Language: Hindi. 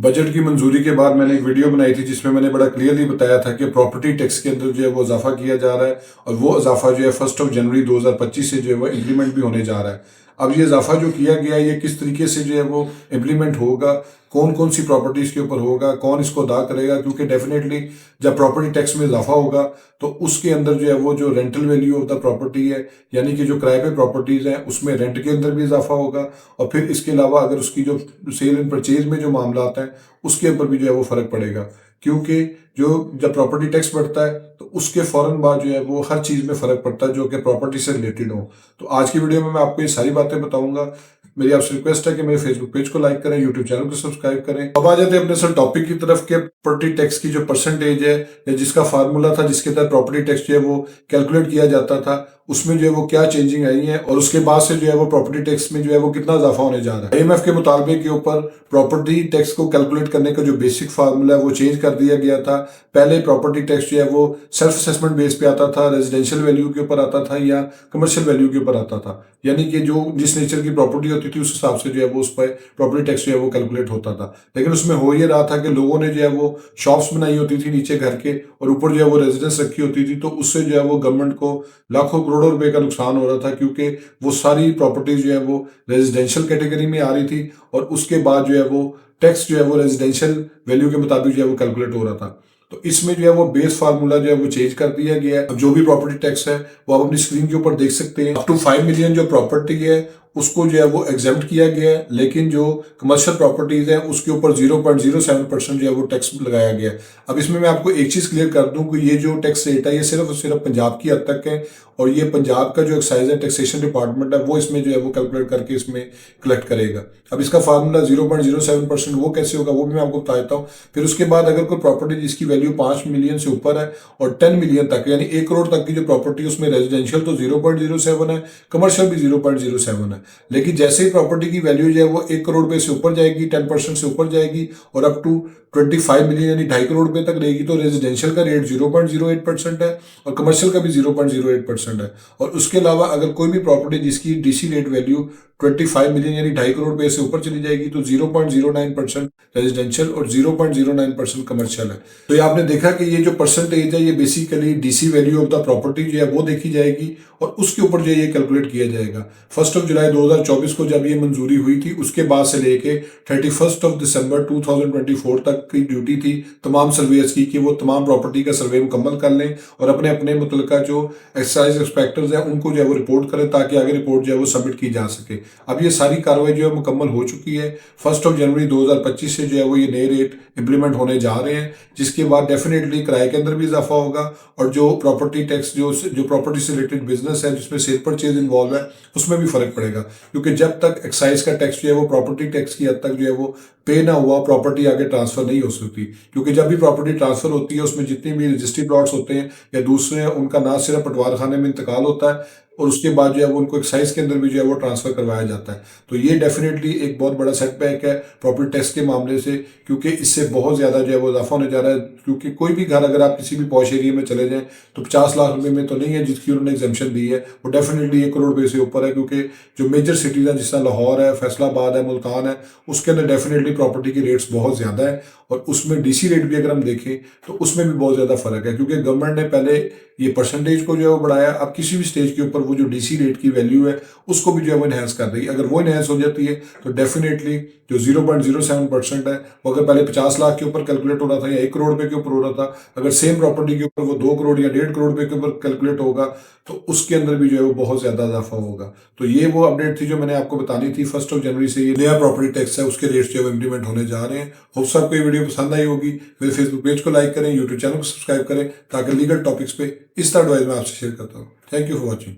बजट की मंजूरी के बाद मैंने एक वीडियो बनाई थी जिसमें मैंने बड़ा क्लियरली बताया था कि प्रॉपर्टी टैक्स के अंदर जो है वो इजाफा किया जा रहा है और वो इजाफा जो है 1 जनवरी 2025 से जो है वो इम्प्लीमेंट भी होने जा रहा है। अब ये इजाफा जो किया गया है ये किस तरीके से जो है वो इम्प्लीमेंट होगा, कौन कौन सी प्रॉपर्टीज के ऊपर होगा, कौन इसको अदा करेगा, क्योंकि डेफिनेटली जब प्रॉपर्टी टैक्स में इजाफा होगा तो उसके अंदर जो है वो जो rental value of the property है, यानी कि जो किराए पे प्रॉपर्टीज हैं उसमें रेंट के अंदर भी इजाफा होगा। और फिर इसके अलावा अगर उसकी जो सेल एंड परचेज में जो मामला हैं उसके ऊपर भी जो है वो फर्क पड़ेगा, क्योंकि जो जब प्रॉपर्टी टैक्स बढ़ता है तो उसके फौरन बाद जो है वो हर चीज में फर्क पड़ता है जो कि प्रॉपर्टी से रिलेटेड हो। तो आज की वीडियो में मैं आपको ये सारी बातें बताऊंगा। मेरी आपसे रिक्वेस्ट है कि मेरे फेसबुक पेज को लाइक करें, यूट्यूब चैनल को सब्सक्राइब करें। अब आ जाते हैं अपने असल टॉपिक की तरफ के प्रॉपर्टी टैक्स की जो परसेंटेज है या जिसका फार्मूला था जिसके तहत प्रॉपर्टी टैक्स जो है वो कैलकुलेट किया जाता था, उसमें जो है वो क्या चेंजिंग आई है और उसके बाद से जो है वो प्रॉपर्टी टैक्स में जो है वो कितना इजाफा होने जा रहा है। आईएमएफ के मुतालबे के ऊपर प्रॉपर्टी टैक्स को कैलकुलेट करने का जो बेसिक फार्मूला है वो चेंज कर दिया गया था। पहले प्रॉपर्टी टैक्स जो है वो सेल्फ असेसमेंट बेस पे आता था, रेजिडेंशियल वैल्यू के ऊपर आता था या कमर्शियल वैल्यू के ऊपर आता था, यानी कि जो जिस नेचर की प्रॉपर्टी होती थी उस हिसाब से जो है वो उस पर प्रॉपर्टी टैक्स जो है वो कैलकुलेट होता था। लेकिन उसमें हो ये रहा था कि लोगों ने जो है वो शॉप्स बनाई होती थी नीचे घर के और ऊपर जो है वो रेजिडेंस रखी होती थी, तो उससे जो है वो गवर्नमेंट को लाखों करोड़ों रुपए का नुकसान हो रहा था, क्योंकि वो सारी प्रॉपर्टीज जो है वो रेजिडेंशियल कैटेगरी में आ रही थी और उसके बाद जो है वो टैक्स जो है वो रेजिडेंशियल वैल्यू के मुताबिक जो है वो कैलकुलेट हो रहा था। तो इसमें जो है वो बेस फार्मूला जो है वो चेंज कर दिया गया है। अब जो भी प्रॉपर्टी टैक्स है वो आप अपनी स्क्रीन के ऊपर देख सकते हैं। अप टू 5 मिलियन जो प्रॉपर्टी है उसको जो है वो एग्जेम्प्ट किया गया है, लेकिन जो कमर्शियल प्रॉपर्टीज है उसके ऊपर 0.07% जो है वो टैक्स लगाया गया है। अब इसमें मैं आपको एक चीज क्लियर कर दूं कि ये जो टैक्स रेट है ये सिर्फ और सिर्फ पंजाब की हद तक है और ये पंजाब का जो एक्साइज एंड टैक्सेशन डिपार्टमेंट है वो इसमें जो है वो कैलकुलेट करके इसमें कलेक्ट करेगा। अब इसका फार्मूला 0.07% वो कैसे होगा वो भी मैं आपको बताता हूँ। फिर उसके बाद अगर कोई प्रॉपर्टी जिसकी वैल्यू 5 मिलियन से ऊपर है और 10 मिलियन तक यानी 1 करोड़ तक की जो प्रॉपर्टी उसमें रेजिडेंशियल तो 0.07 है, कमर्शियल भी 0.07 है। लेकिन जैसे ही प्रॉपर्टी की वैल्यू जो है वो 1 करोड़ रुपए से ऊपर जाएगी, 10% से ऊपर जाएगी और अप टू 25 मिलियन यानी 2.5 करोड़ रुपए तक रहेगी, तो रेजिडेंशियल का रेट 0.08% है और कमर्शियल का भी 0.08% है। और उसके अलावा अगर कोई भी प्रॉपर्टी जिसकी डीसी रेट वैल्यू 25 मिलियन यानी 2.5 करोड़ रुपए से ऊपर चली जाएगी तो 0.09% रेजिडेंशियल और 0.09% कमर्शियल है। तो ये आपने देखा कि ये जो परसेंटेज है ये basically DC value of the property जो है वो देखी जाएगी और उसके ऊपर जो ये कैलकुलेट किया जाएगा। 1 जुलाई 2024 को जब ये मंजूरी हुई थी उसके बाद से लेके 31 दिसंबर 2024 तक की ड्यूटी थी तमाम सर्वेयर्स की कि वो तमाम प्रॉपर्टी का सर्वे मुकम्मल कर लें और अपने अपने मुतलका जो एक्साइज इंस्पेक्टर्स हैं उनको जो है वो रिपोर्ट करें ताकि आगे रिपोर्ट जो है वो सबमिट की जा सके। अब ये सारी कार्रवाई जो है मुकम्मल हो चुकी है। 1 जनवरी 2025 से जो है वो ये नए रेट इंप्लीमेंट होने जा रहे हैं, जिसके बाद डेफिनेटली किराए के अंदर भी इजाफा होगा और जो प्रॉपर्टी टैक्स जो प्रॉपर्टी से रिलेटेड बिजनेस है जिसमें सेल परचेज इन्वॉल्व है उसमें भी फर्क पड़ेगा, क्योंकि जब तक एक्साइज का टैक्स जो है वो प्रॉपर्टी टैक्स की हद तक जो है वो पे ना हुआ प्रॉपर्टी आगे ट्रांसफर नहीं हो सकती। क्योंकि जब भी प्रॉपर्टी ट्रांसफर होती है उसमें जितनी भी रजिस्ट्री प्लॉट्स होते हैं या दूसरे उनका ना सिर्फ पटवार खाने में इंतकाल होता है और उसके बाद जो है वो उनको एक्साइज के अंदर भी जो है वो ट्रांसफर करवाया जाता है। तो ये डेफिनेटली एक बहुत बड़ा सेटबैक है प्रॉपर्टी टैक्स के मामले से, क्योंकि इससे बहुत ज्यादा जो है वो इजाफा होने जा रहा है। क्योंकि कोई भी घर अगर आप किसी भी पॉश एरिया में चले जाएं तो 50 लाख रुपए में तो नहीं है जिसकी उन्होंने एग्जेम्पशन दी है, वो डेफिनेटली 1 करोड़ रुपए से ऊपर है। क्योंकि जो मेजर सिटीज हैं जिस तरह लाहौर है, फैसलाबाद है, मुल्तान है, उसके अंदर डेफिनेटली प्रॉपर्टी के रेट्स बहुत ज्यादा है और उसमें डीसी रेट भी अगर हम देखें तो उसमें भी बहुत ज्यादा फर्क है, क्योंकि गवर्नमेंट ने पहले ये परसेंटेज को जो है वो बढ़ाया, अब किसी भी स्टेज के ऊपर वो जो डीसी रेट की वैल्यू है उसको भी जो है वो इनहेंस कर देगी। अगर वो इनहेंस हो जाती है तो डेफिनेटली जो 0.07% है वो अगर पहले 50 लाख के ऊपर कैलकुलेट हो रहा था या 1 करोड़ रुपए के ऊपर हो रहा था, अगर सेम प्रॉपर्टी के ऊपर वो 2 करोड़ या 1.5 करोड़ रुपए के ऊपर कैलकुलेट होगा तो उसके अंदर भी जो है वो बहुत ज्यादा इजाफा होगा। तो ये वो अपडेट थी जो मैंने आपको बतानी थी। 1 जनवरी से ये नया प्रॉपर्टी टैक्स है उसके रेट्स जो है इंप्लीमेंट होने जा रहे हैं। होप्स आपको ये वीडियो पसंद आई होगी। मेरे फेसबुक पेज को लाइक करें, यूट्यूब चैनल को सब्सक्राइब करें ताकि लीगल टॉपिक्स पे इस तरह एडवाइस मैं आपसे शेयर करता हूँ। Thank you for watching.